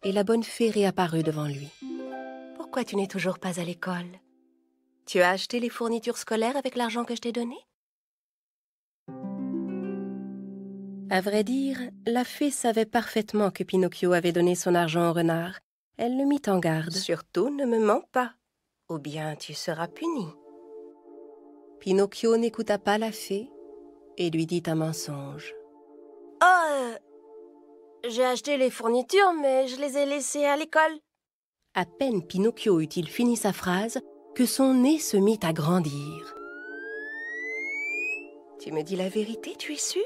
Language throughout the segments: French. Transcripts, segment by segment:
et la bonne fée réapparut devant lui. « Pourquoi tu n'es toujours pas à l'école? Tu as acheté les fournitures scolaires avec l'argent que je t'ai donné ?» À vrai dire, la fée savait parfaitement que Pinocchio avait donné son argent au renard. Elle le mit en garde. « Surtout, ne me mens pas, ou bien tu seras puni. » Pinocchio n'écouta pas la fée et lui dit un mensonge. « Oh, j'ai acheté les fournitures, mais je les ai laissées à l'école. » À peine Pinocchio eut-il fini sa phrase que son nez se mit à grandir. « Tu me dis la vérité, tu es sûr ?»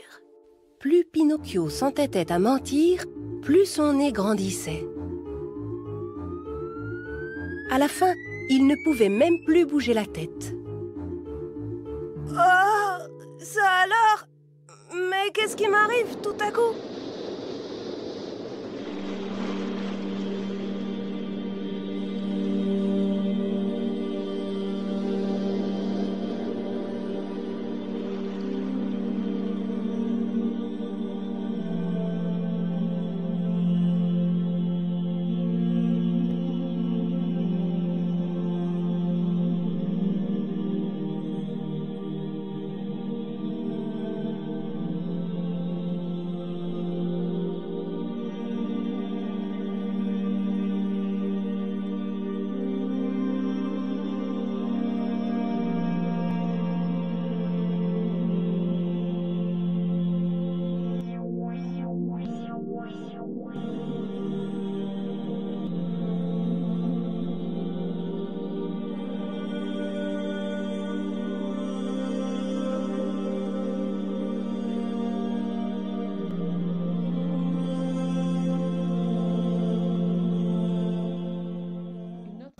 Plus Pinocchio s'entêtait à mentir, plus son nez grandissait. À la fin, il ne pouvait même plus bouger la tête. « Oh, ça alors? Mais qu'est-ce qui m'arrive tout à coup ?»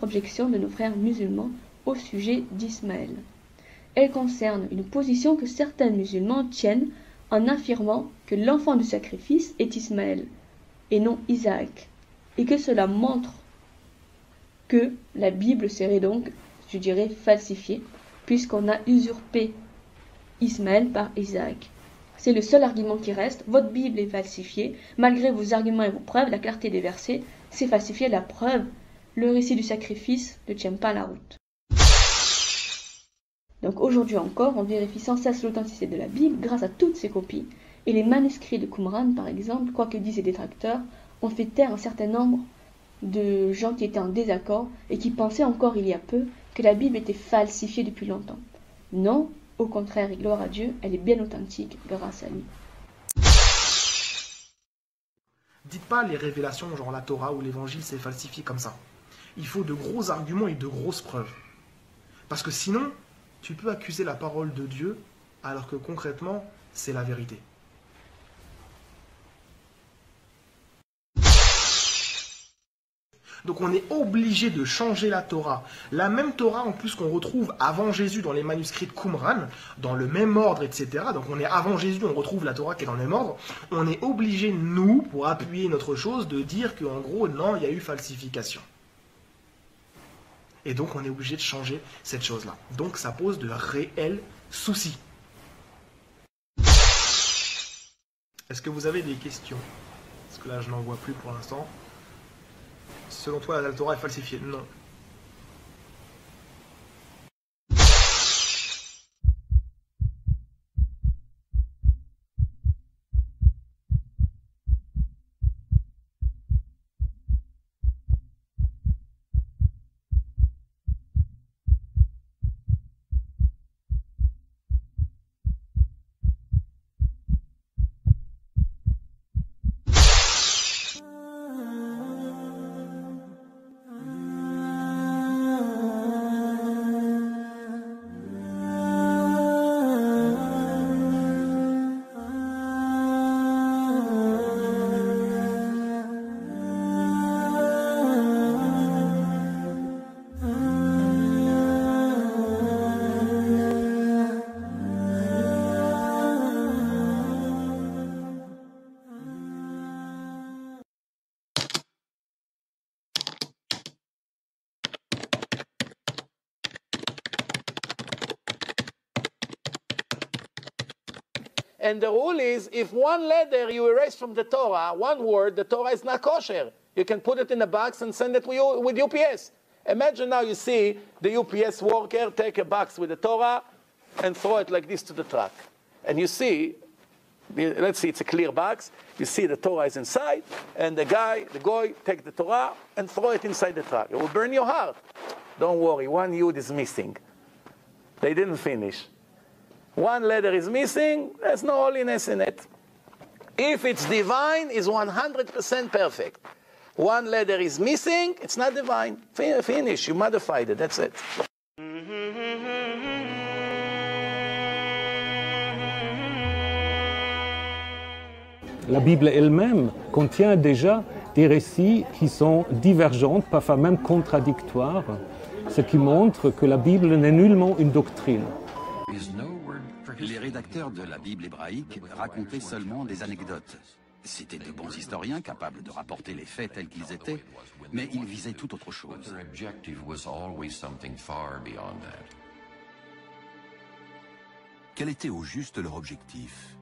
Objection de nos frères musulmans au sujet d'Ismaël. Elle concerne une position que certains musulmans tiennent en affirmant que l'enfant du sacrifice est Ismaël et non Isaac, et que cela montre que la Bible serait donc, je dirais, falsifiée, puisqu'on a usurpé Ismaël par Isaac. C'est le seul argument qui reste. Votre Bible est falsifiée, malgré vos arguments et vos preuves, la clarté des versets, c'est falsifié, la preuve. Le récit du sacrifice ne tient pas la route. Donc aujourd'hui encore, on vérifie sans cesse l'authenticité de la Bible grâce à toutes ces copies. Et les manuscrits de Qumran, par exemple, quoi que disent les détracteurs, ont fait taire un certain nombre de gens qui étaient en désaccord et qui pensaient encore il y a peu que la Bible était falsifiée depuis longtemps. Non, au contraire, et gloire à Dieu, elle est bien authentique grâce à lui. Dites pas les révélations genre la Torah ou l'évangile c'est falsifié comme ça. Il faut de gros arguments et de grosses preuves. Parce que sinon, tu peux accuser la parole de Dieu alors que concrètement, c'est la vérité. Donc on est obligé de changer la Torah. La même Torah en plus qu'on retrouve avant Jésus dans les manuscrits de Qumran, dans le même ordre, etc. Donc on est avant Jésus, on retrouve la Torah qui est dans le même ordre. On est obligé, nous, pour appuyer notre chose, de dire qu'en gros, non, il y a eu falsification. Et donc on est obligé de changer cette chose-là. Donc ça pose de réels soucis. Est-ce que vous avez des questions? Parce que là je n'en vois plus pour l'instant. Selon toi la Torah est falsifiée? Non. And the rule is, if one letter you erase from the Torah, one word, the Torah is not kosher. You can put it in a box and send it with UPS. Imagine now you see the UPS worker take a box with the Torah and throw it like this to the truck. And you see, let's see, it's a clear box. You see the Torah is inside, and the goy, take the Torah and throw it inside the truck. It will burn your heart. Don't worry, one yud is missing. They didn't finish. One letter is missing, there's no holiness in it. If it's divine, it's 100% perfect. One letter is missing, it's not divine. Finish, you modified it, that's it. La Bible elle-même contient déjà des récits qui sont divergents, parfois même contradictoires, ce qui montre que la Bible n'est nullement une doctrine. Les rédacteurs de la Bible hébraïque racontaient seulement des anecdotes. C'étaient de bons historiens capables de rapporter les faits tels qu'ils étaient, mais ils visaient tout autre chose. Quel était au juste leur objectif?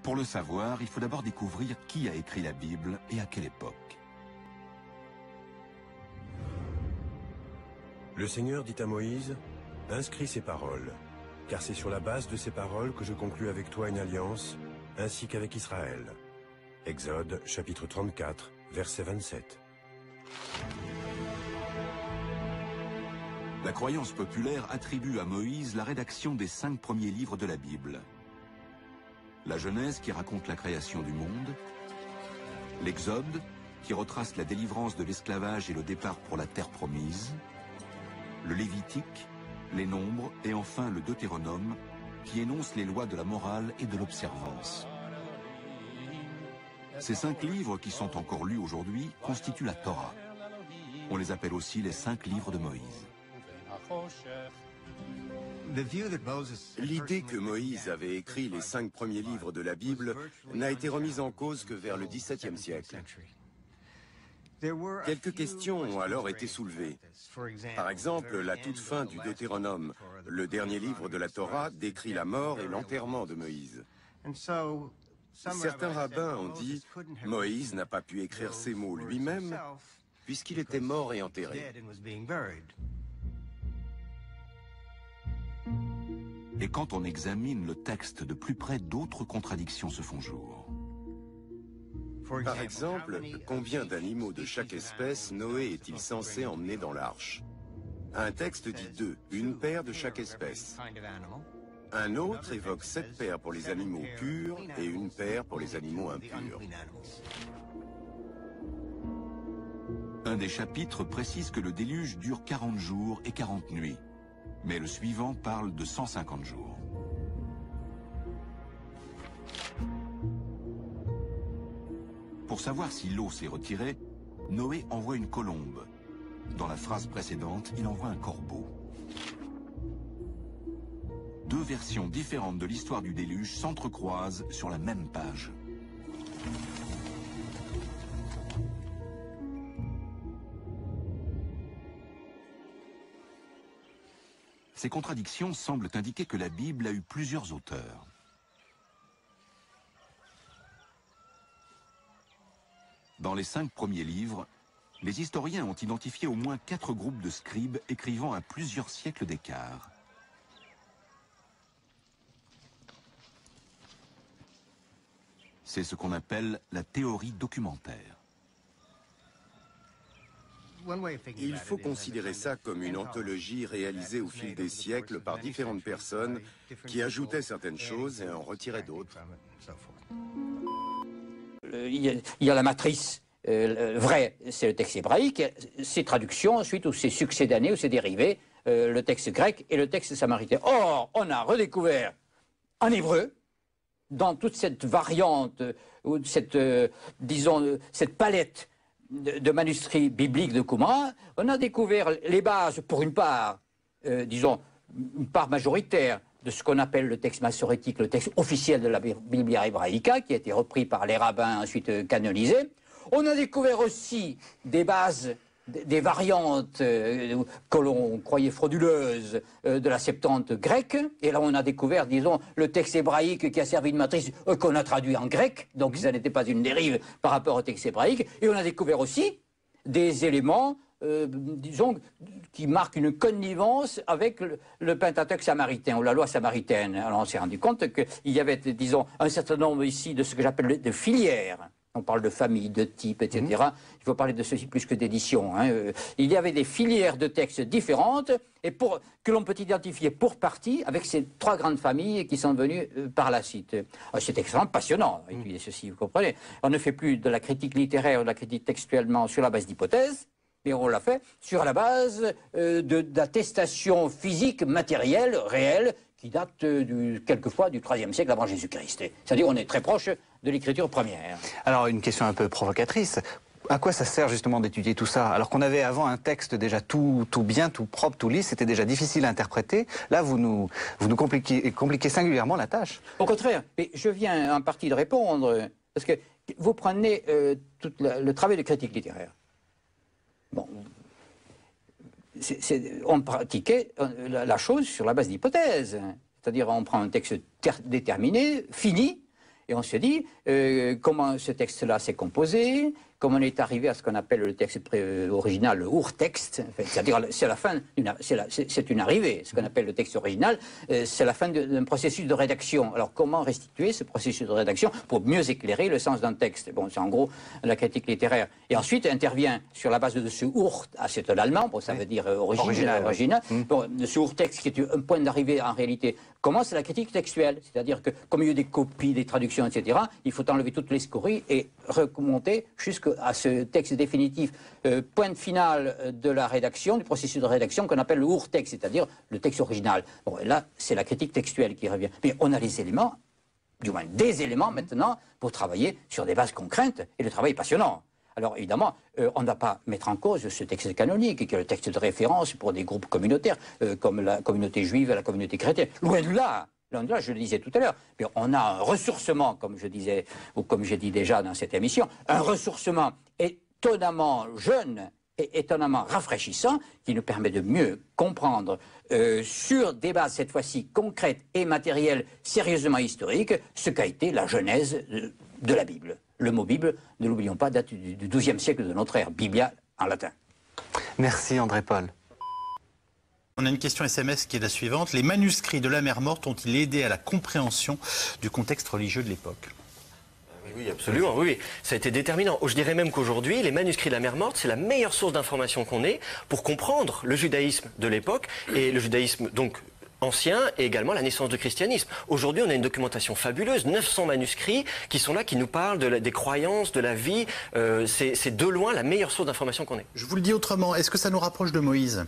Pour le savoir, il faut d'abord découvrir qui a écrit la Bible et à quelle époque. Le Seigneur dit à Moïse, « Inscris ces paroles, car c'est sur la base de ces paroles que je conclus avec toi une alliance, ainsi qu'avec Israël. » Exode, chapitre 34, verset 27. La croyance populaire attribue à Moïse la rédaction des 5 premiers livres de la Bible. La Genèse qui raconte la création du monde, l'Exode qui retrace la délivrance de l'esclavage et le départ pour la terre promise, le Lévitique, les Nombres et enfin le Deutéronome qui énonce les lois de la morale et de l'observance. Ces 5 livres qui sont encore lus aujourd'hui constituent la Torah. On les appelle aussi les 5 livres de Moïse. L'idée que Moïse avait écrit les 5 premiers livres de la Bible n'a été remise en cause que vers le XVIIe siècle. Quelques questions ont alors été soulevées. Par exemple, la toute fin du Deutéronome, le dernier livre de la Torah, décrit la mort et l'enterrement de Moïse. Certains rabbins ont dit « Moïse n'a pas pu écrire ces mots lui-même puisqu'il était mort et enterré ». Et quand on examine le texte de plus près, d'autres contradictions se font jour. Par exemple, combien d'animaux de chaque espèce Noé est-il censé emmener dans l'arche? Un texte dit 2, une paire de chaque espèce. Un autre évoque 7 paires pour les animaux purs et une paire pour les animaux impurs. Un des chapitres précise que le déluge dure 40 jours et 40 nuits. Mais le suivant parle de 150 jours. Pour savoir si l'eau s'est retirée, Noé envoie une colombe. Dans la phrase précédente, il envoie un corbeau. 2 versions différentes de l'histoire du déluge s'entrecroisent sur la même page. Ces contradictions semblent indiquer que la Bible a eu plusieurs auteurs. Dans les 5 premiers livres, les historiens ont identifié au moins 4 groupes de scribes écrivant à plusieurs siècles d'écart. C'est ce qu'on appelle la théorie documentaire. Il faut considérer ça comme une anthologie réalisée au fil des siècles par différentes personnes qui ajoutaient certaines choses et en retiraient d'autres. Il y a la matrice vraie, c'est le texte hébraïque, ses traductions ensuite, ou ses succédanés, ou ses dérivés, le texte grec et le texte samaritain. Or, on a redécouvert en hébreu, dans toute cette variante, ou cette, disons, cette palette de manuscrits bibliques de Qumran, on a découvert les bases, pour une part, disons, une part majoritaire de ce qu'on appelle le texte massorétique, le texte officiel de la Biblia Hebraica, qui a été repris par les rabbins, ensuite canonisé. On a découvert aussi des bases des variantes que l'on croyait frauduleuses de la Septante grecque. Et là, on a découvert, disons, le texte hébraïque qui a servi de matrice qu'on a traduit en grec. Donc, ça n'était pas une dérive par rapport au texte hébraïque. Et on a découvert aussi des éléments, disons, qui marquent une connivence avec le Pentateuque samaritain ou la loi samaritaine. Alors, on s'est rendu compte qu'il y avait, disons, un certain nombre ici de ce que j'appelle de filières. On parle de famille, de type, etc. Il faut parler de ceci plus que d'édition. Il y avait des filières de textes différentes et que l'on peut identifier pour partie avec ces 3 grandes familles qui sont venues par la suite. C'est extrêmement passionnant d'étudier ceci, vous comprenez. On ne fait plus de la critique littéraire ou de la critique textuellement sur la base d'hypothèses, mais on l'a fait sur la base d'attestations physiques, matérielles, réelles, qui datent quelquefois du IIIe siècle avant Jésus-Christ. C'est-à-dire on est très proche de l'écriture première. Alors une question un peu provocatrice. À quoi ça sert justement d'étudier tout ça? Alors qu'on avait avant un texte déjà tout bien, tout propre, tout lisse, c'était déjà difficile à interpréter. Là, vous nous compliquez singulièrement la tâche. Au contraire, mais je viens en partie de répondre, parce que vous prenez tout le travail de critique littéraire. Bon, on pratiquait la chose sur la base d'hypothèses. C'est-à-dire on prend un texte déterminé, fini, et on se dit comment ce texte-là s'est composé, comment on est arrivé à ce qu'on appelle le texte original, le Urtext, c'est-à-dire c'est la fin, c'est une arrivée, ce qu'on appelle le texte original, c'est la fin d'un processus de rédaction. Alors comment restituer ce processus de rédaction pour mieux éclairer le sens d'un texte? Bon, c'est en gros la critique littéraire. Et ensuite intervient sur la base de ce c'est un allemand, bon, ça veut dire original. Bon, ce Urtext qui est un point d'arrivée en réalité. Comment c'est la critique textuelle? C'est-à-dire que comme il y a eu des copies, des traductions, etc., il faut enlever toutes les scories et remonter jusqu'à ce texte définitif, point final de la rédaction, du processus de rédaction qu'on appelle le Urtext, c'est-à-dire le texte original. Bon, et là, c'est la critique textuelle qui revient. Mais on a les éléments, du moins des éléments maintenant, pour travailler sur des bases concrètes, et le travail est passionnant. Alors évidemment, on ne va pas mettre en cause ce texte canonique, qui est le texte de référence pour des groupes communautaires, comme la communauté juive et la communauté chrétienne. Loin de là. Là, je le disais tout à l'heure, mais on a un ressourcement, comme je disais, ou comme j'ai dit déjà dans cette émission, un ressourcement étonnamment jeune et étonnamment rafraîchissant qui nous permet de mieux comprendre sur des bases cette fois-ci concrètes et matérielles, sérieusement historiques, ce qu'a été la genèse de la Bible. Le mot Bible, ne l'oublions pas, date du XIIe siècle de notre ère, Biblia en latin. Merci André-Paul. On a une question SMS qui est la suivante. Les manuscrits de la mer Morte ont-ils aidé à la compréhension du contexte religieux de l'époque? Oui, absolument, oui. Ça a été déterminant. Je dirais même qu'aujourd'hui, les manuscrits de la mer Morte, c'est la meilleure source d'information qu'on ait pour comprendre le judaïsme de l'époque et le judaïsme, donc, ancien et également la naissance du christianisme. Aujourd'hui, on a une documentation fabuleuse, 900 manuscrits qui sont là, qui nous parlent des croyances, de la vie. C'est de loin la meilleure source d'information qu'on ait. Je vous le dis autrement, est-ce que ça nous rapproche de Moïse?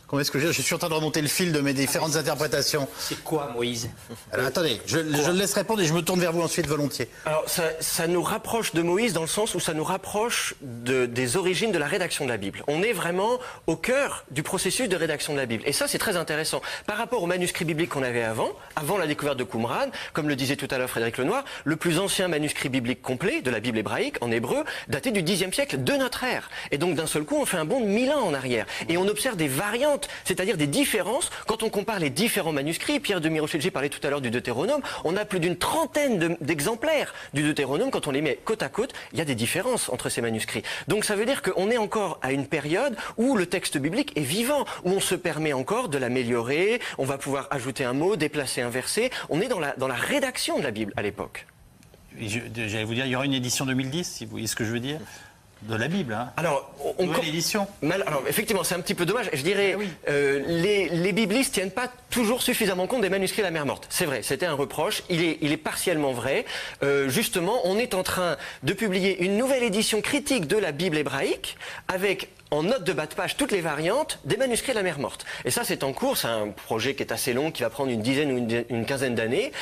Comment est-ce que je suis en train de remonter le fil de mes différentes interprétations. C'est quoi, Moïse? Alors attendez, je le laisse répondre et je me tourne vers vous ensuite volontiers. Alors ça nous rapproche de Moïse dans le sens où ça nous rapproche des origines de la rédaction de la Bible. On est vraiment au cœur du processus de rédaction de la Bible. Et ça, c'est très intéressant. Par rapport aux manuscrits bibliques qu'on avait avant la découverte de Qumran, comme le disait tout à l'heure Frédéric Lenoir, le plus ancien manuscrit biblique complet de la Bible hébraïque, en hébreu, daté du Xe siècle de notre ère. Et donc d'un seul coup, on fait un bond de 1000 ans en arrière. Et on observe des variantes, c'est-à-dire des différences. Quand on compare les différents manuscrits, Pierre de Mirochegi parlait tout à l'heure du Deutéronome, on a plus d'une trentaine d'exemplaires du Deutéronome. Quand on les met côte à côte, il y a des différences entre ces manuscrits. Donc ça veut dire qu'on est encore à une période où le texte biblique est vivant, où on se permet encore de l'améliorer, on va pouvoir ajouter un mot, déplacer un verset. On est dans la rédaction de la Bible à l'époque. J'allais vous dire, il y aura une édition 2010, si vous voyez ce que je veux dire. De la Bible, hein. Alors, l'édition. Alors, effectivement, c'est un petit peu dommage. Je dirais, les biblistes tiennent pas toujours suffisamment compte des manuscrits de la mer Morte. C'est vrai, c'était un reproche. Il est partiellement vrai. Justement, on est en train de publier une nouvelle édition critique de la Bible hébraïque avec en note de bas de page toutes les variantes des manuscrits de la mer Morte. Et ça, c'est en cours. C'est un projet qui est assez long, qui va prendre une dizaine ou une quinzaine d'années.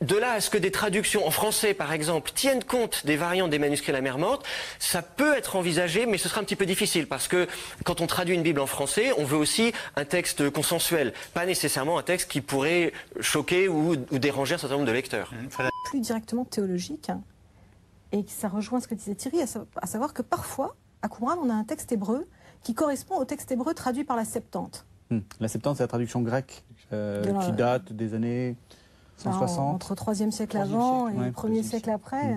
De là à ce que des traductions en français, par exemple, tiennent compte des variantes des manuscrits de la mer Morte, ça peut être envisagé, mais ce sera un petit peu difficile, parce que quand on traduit une Bible en français, on veut aussi un texte consensuel, pas nécessairement un texte qui pourrait choquer ou déranger un certain nombre de lecteurs. Plus directement théologique, et ça rejoint ce que disait Thierry, à savoir que parfois, à Qumran, on a un texte hébreu qui correspond au texte hébreu traduit par la Septante. La Septante, c'est la traduction grecque qui date des années 160. Entre 3e siècle avant et 1er siècle après.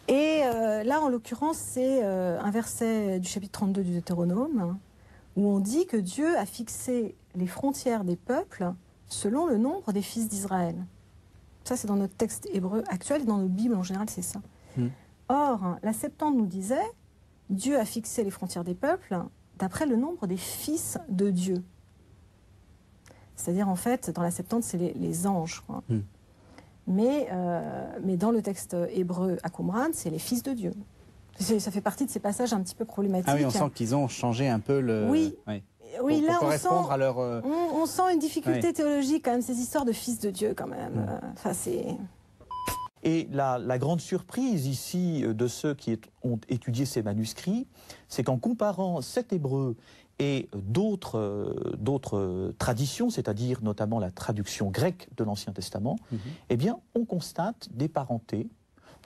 Et là, en l'occurrence, c'est un verset du chapitre 32 du Deutéronome, où on dit que Dieu a fixé les frontières des peuples selon le nombre des fils d'Israël. Ça, c'est dans notre texte hébreu actuel, et dans nos Bibles en général, c'est ça. Or, la Septante nous disait, Dieu a fixé les frontières des peuples d'après le nombre des fils de Dieu. C'est-à-dire, en fait, dans la Septante, c'est les anges. Mais dans le texte hébreu à Qumran, c'est les fils de Dieu. Ça fait partie de ces passages un petit peu problématiques. Ah oui, on sent qu'ils ont changé un peu le... Oui, oui, là, correspondre à leur... on sent une difficulté théologique, quand même, ces histoires de fils de Dieu, quand même. Enfin, c'est... Et la grande surprise ici de ceux qui ont étudié ces manuscrits, c'est qu'en comparant cet hébreu et d'autres traditions, c'est-à-dire notamment la traduction grecque de l'Ancien Testament, eh bien, on constate des parentés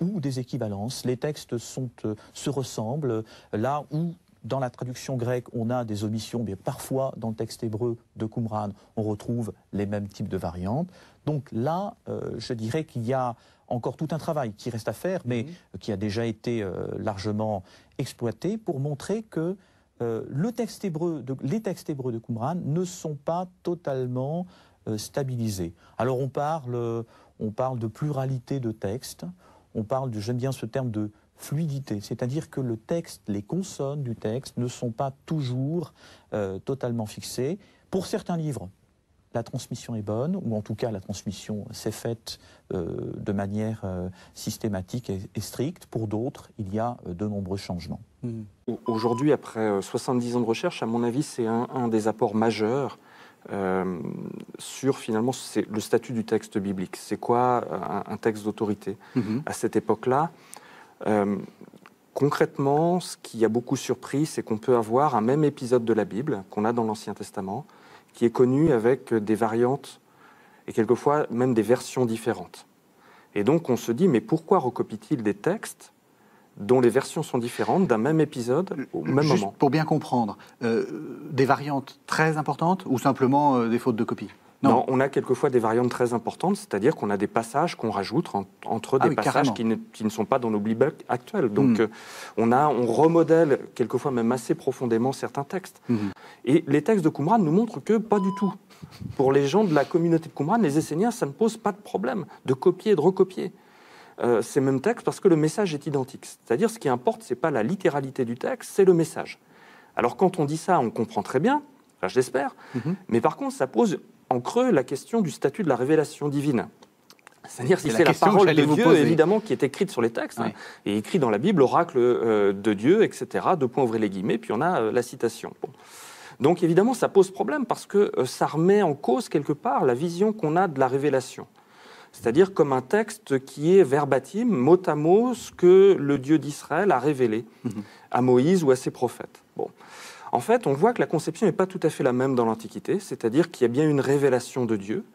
ou des équivalences. Les textes se ressemblent. Là où, dans la traduction grecque, on a des omissions, mais parfois, dans le texte hébreu de Qumran, on retrouve les mêmes types de variantes. Donc là, je dirais qu'il y a encore tout un travail qui reste à faire, mais qui a déjà été largement exploité pour montrer que les textes hébreux de Qumran ne sont pas totalement stabilisés. Alors on parle de pluralité de textes, j'aime bien ce terme de fluidité, c'est-à-dire que le texte, les consonnes du texte ne sont pas toujours totalement fixées. Pour certains livres, la transmission est bonne, ou en tout cas la transmission s'est faite de manière systématique et stricte. Pour d'autres, il y a de nombreux changements. Aujourd'hui, après 70 ans de recherche, à mon avis, c'est un des apports majeurs sur finalement le statut du texte biblique. C'est quoi un texte d'autorité à cette époque-là? Concrètement, ce qui a beaucoup surpris, c'est qu'on peut avoir un même épisode de la Bible qu'on a dans l'Ancien Testament, qui est connu avec des variantes et quelquefois même des versions différentes. Et donc on se dit, mais pourquoi recopie-t-il des textes dont les versions sont différentes d'un même épisode au même Juste moment? Pour bien comprendre, des variantes très importantes ou simplement des fautes de copie? Non, on a quelquefois des variantes très importantes, c'est-à-dire qu'on a des passages qu'on rajoute entre des passages qui ne sont pas dans nos Bibles actuelles. Donc on remodèle quelquefois même assez profondément certains textes. Et les textes de Qumran nous montrent que pas du tout. Pour les gens de la communauté de Qumran, les Esséniens, ça ne pose pas de problème de copier et de recopier ces mêmes textes parce que le message est identique. C'est-à-dire ce qui importe, ce n'est pas la littéralité du texte, c'est le message. Alors quand on dit ça, on comprend très bien, enfin, je l'espère, mais par contre ça pose en creux la question du statut de la révélation divine. C'est-à-dire si c'est la parole de Dieu, évidemment, qui est écrite sur les textes, et écrit dans la Bible, oracle de Dieu, etc., deux points, ouvrez les guillemets, puis on a la citation. Bon. Donc évidemment, ça pose problème parce que ça remet en cause quelque part la vision qu'on a de la révélation. C'est-à-dire comme un texte qui est verbatim, mot à mot, ce que le Dieu d'Israël a révélé à Moïse ou à ses prophètes. Bon. En fait, on voit que la conception n'est pas tout à fait la même dans l'Antiquité, c'est-à-dire qu'il y a bien une révélation de Dieu,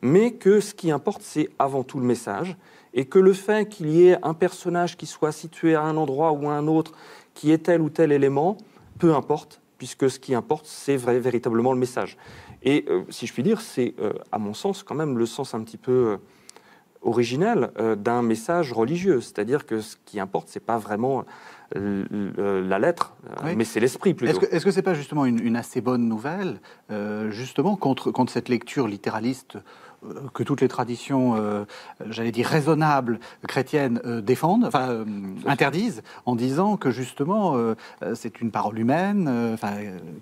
mais que ce qui importe, c'est avant tout le message, et que le fait qu'il y ait un personnage qui soit situé à un endroit ou à un autre, qui ait tel ou tel élément, peu importe, puisque ce qui importe, c'est véritablement le message. Et si je puis dire, c'est, à mon sens, quand même le sens un petit peu originel d'un message religieux, c'est-à-dire que ce qui importe, c'est pas vraiment la lettre, mais c'est l'esprit plutôt. Est-ce que c'est pas justement une assez bonne nouvelle, justement, contre cette lecture littéraliste que toutes les traditions, j'allais dire raisonnables, chrétiennes défendent, enfin interdisent, en disant que justement c'est une parole humaine,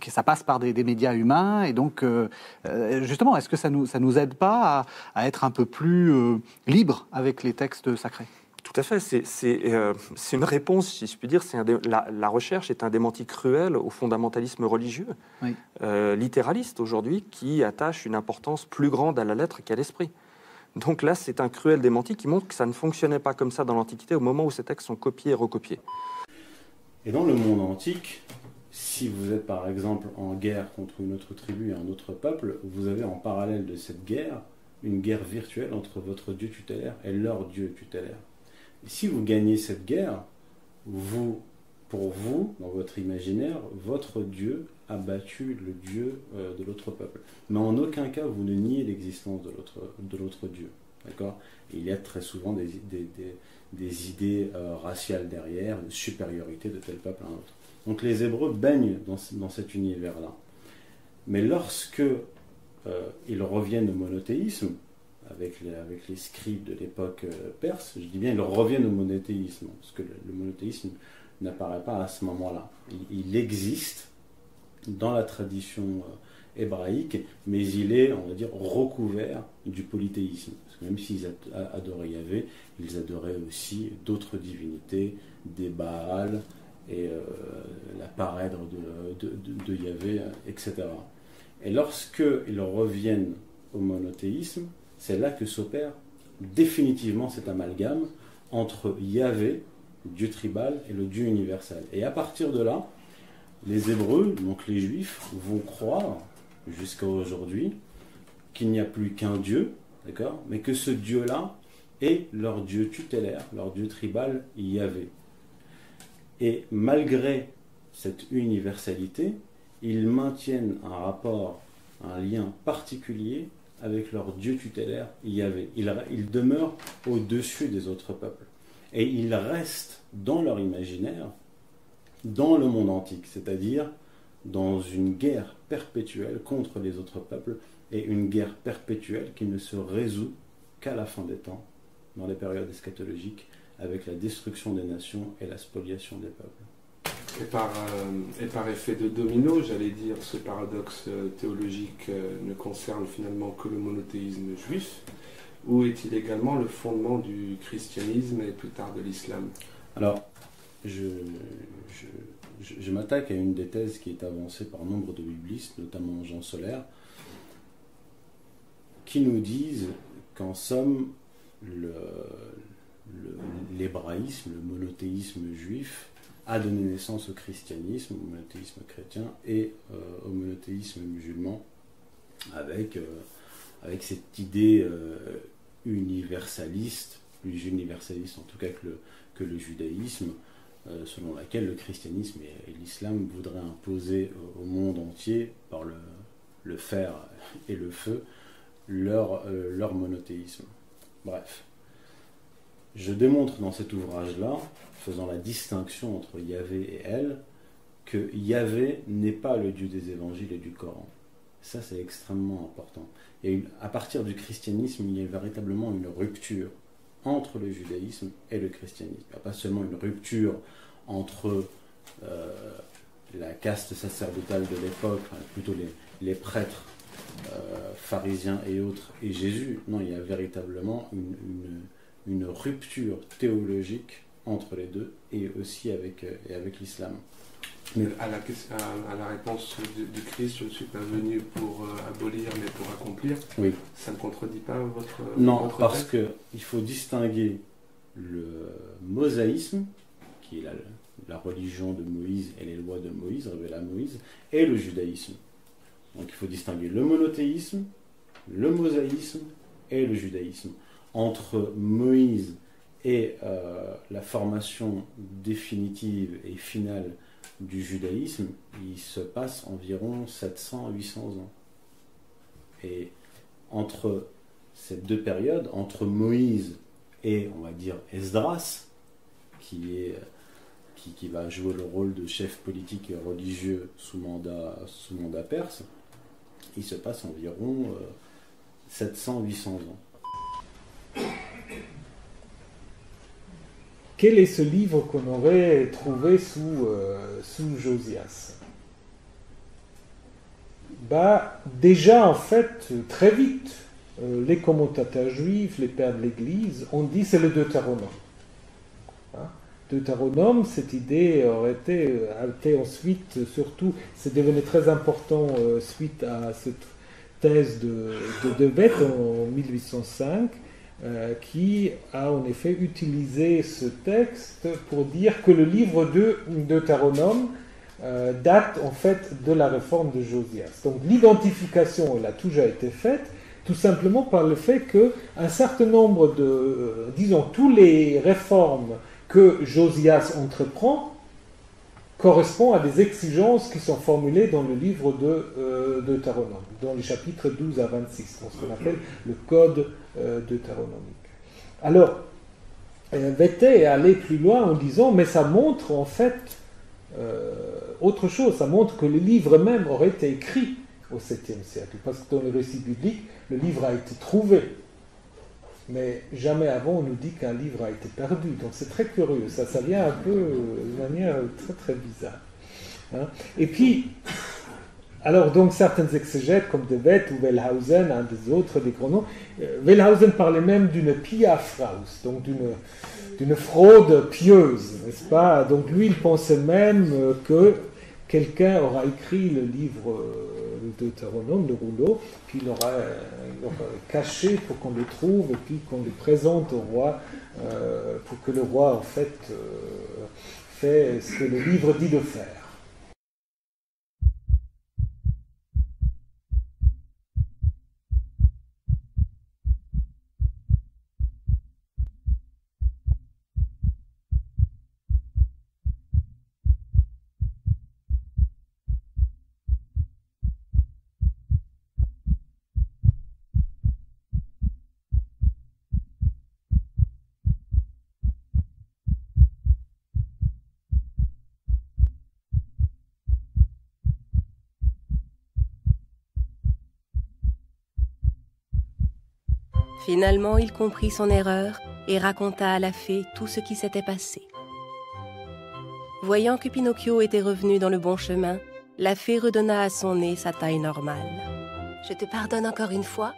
que ça passe par des médias humains, et donc justement, est-ce que ça nous aide pas à être un peu plus libre avec les textes sacrés? Tout à fait, c'est une réponse, si je puis dire, la recherche est un démenti cruel au fondamentalisme religieux, littéraliste aujourd'hui, qui attache une importance plus grande à la lettre qu'à l'esprit. Donc là, c'est un cruel démenti qui montre que ça ne fonctionnait pas comme ça dans l'Antiquité au moment où ces textes sont copiés et recopiés. Et dans le monde antique, si vous êtes par exemple en guerre contre une autre tribu et un autre peuple, vous avez en parallèle de cette guerre une guerre virtuelle entre votre dieu tutélaire et leur dieu tutélaire. Et si vous gagnez cette guerre, vous pour vous, dans votre imaginaire, votre Dieu a battu le Dieu de l'autre peuple. Mais en aucun cas, vous ne niez l'existence de l'autre Dieu. D'accord ? Il y a très souvent des idées raciales derrière, de supériorité de tel peuple à un autre. Donc les Hébreux baignent dans cet univers-là. Mais lorsque ils reviennent au monothéisme, avec les scribes de l'époque perse, je dis bien ils reviennent au monothéisme, parce que le monothéisme n'apparaît pas à ce moment-là. Il existe dans la tradition hébraïque, mais il est, on va dire, recouvert du polythéisme. Parce que même s'ils adoraient Yahvé, ils adoraient aussi d'autres divinités, des Baals et la parèdre de Yahvé, etc. Et lorsqu'ils reviennent au monothéisme, c'est là que s'opère définitivement cet amalgame entre Yahvé, le Dieu tribal, et le Dieu universel. Et à partir de là, les Hébreux, donc les Juifs, vont croire, jusqu'à aujourd'hui, qu'il n'y a plus qu'un Dieu, d'accord, mais que ce Dieu-là est leur Dieu tutélaire, leur Dieu tribal, Yahvé. Et malgré cette universalité, ils maintiennent un rapport, un lien particulier avec leur Dieu tutélaire, Yahvé. Ils demeurent au-dessus des autres peuples. Et ils restent dans leur imaginaire, dans le monde antique, c'est-à-dire dans une guerre perpétuelle contre les autres peuples, et une guerre perpétuelle qui ne se résout qu'à la fin des temps, dans les périodes eschatologiques, avec la destruction des nations et la spoliation des peuples. Et par effet de domino, j'allais dire, ce paradoxe théologique ne concerne finalement que le monothéisme juif, ou est-il également le fondement du christianisme et plus tard de l'islam? Alors, je m'attaque à une des thèses qui est avancée par nombre de biblistes, notamment Jean Solaire, qui nous disent qu'en somme, l'hébraïsme, le monothéisme juif, a donné naissance au christianisme, au monothéisme chrétien et au monothéisme musulman, avec cette idée universaliste, plus universaliste en tout cas que le judaïsme, selon laquelle le christianisme et l'islam voudraient imposer au monde entier, par le fer et le feu, leur monothéisme. Bref. Je démontre dans cet ouvrage-là, faisant la distinction entre Yahvé et El, que Yahvé n'est pas le Dieu des évangiles et du Coran. Ça, c'est extrêmement important. Et à partir du christianisme, il y a véritablement une rupture entre le judaïsme et le christianisme. Il n'y a pas seulement une rupture entre la caste sacerdotale de l'époque, enfin, plutôt les prêtres pharisiens et autres, et Jésus. Non, il y a véritablement une rupture théologique entre les deux, et aussi avec l'islam. Mais à la réponse du Christ, je ne suis pas venu pour abolir, mais pour accomplir. Oui. Ça ne contredit pas votre Non, parce qu'il faut distinguer le mosaïsme, qui est la religion de Moïse et les lois de Moïse, révélées à Moïse, et le judaïsme. Donc il faut distinguer le monothéisme, le mosaïsme et le judaïsme. Entre Moïse et la formation définitive et finale du judaïsme, il se passe environ 700-800 ans. Et entre ces deux périodes, entre Moïse et, on va dire, Esdras, qui va jouer le rôle de chef politique et religieux sous mandat perse, il se passe environ 700-800 ans. Quel est ce livre qu'on aurait trouvé sous Josias? Déjà, en fait, très vite, les commentateurs juifs, les pères de l'Église, ont dit c'est le Deutéronome. Deutéronome, cette idée aurait été ensuite, surtout, c'est devenu très important suite à cette thèse de Beth en 1805, qui a en effet utilisé ce texte pour dire que le livre de Deutéronome date en fait de la réforme de Josias. Donc l'identification, elle a toujours été faite, tout simplement par le fait qu'un certain nombre de, disons, tous les réformes que Josias entreprend correspond à des exigences qui sont formulées dans le livre de Deutéronome, dans les chapitres 12 à 26, dans ce qu'on appelle le code deutéronomique. Alors, Wette est allé plus loin en disant, mais ça montre en fait autre chose, ça montre que le livre même aurait été écrit au 7e siècle, parce que dans le récit biblique, le livre a été trouvé. Mais jamais avant on nous dit qu'un livre a été perdu. Donc c'est très curieux, ça vient un peu de manière très très bizarre. Hein. Et puis, alors donc certains exégètes comme De Wette ou Wellhausen, un des autres, des grands noms, Wellhausen parlait même d'une Piafraus, donc d'une fraude pieuse, n'est-ce pas? Donc lui il pensait même que quelqu'un aura écrit le livre Deutéronome, le rouleau, puis il l'aura caché pour qu'on le trouve et puis qu'on le présente au roi, pour que le roi en fait fait ce que le livre dit de faire. Finalement, il comprit son erreur et raconta à la fée tout ce qui s'était passé. Voyant que Pinocchio était revenu dans le bon chemin, la fée redonna à son nez sa taille normale. « Je te pardonne encore une fois,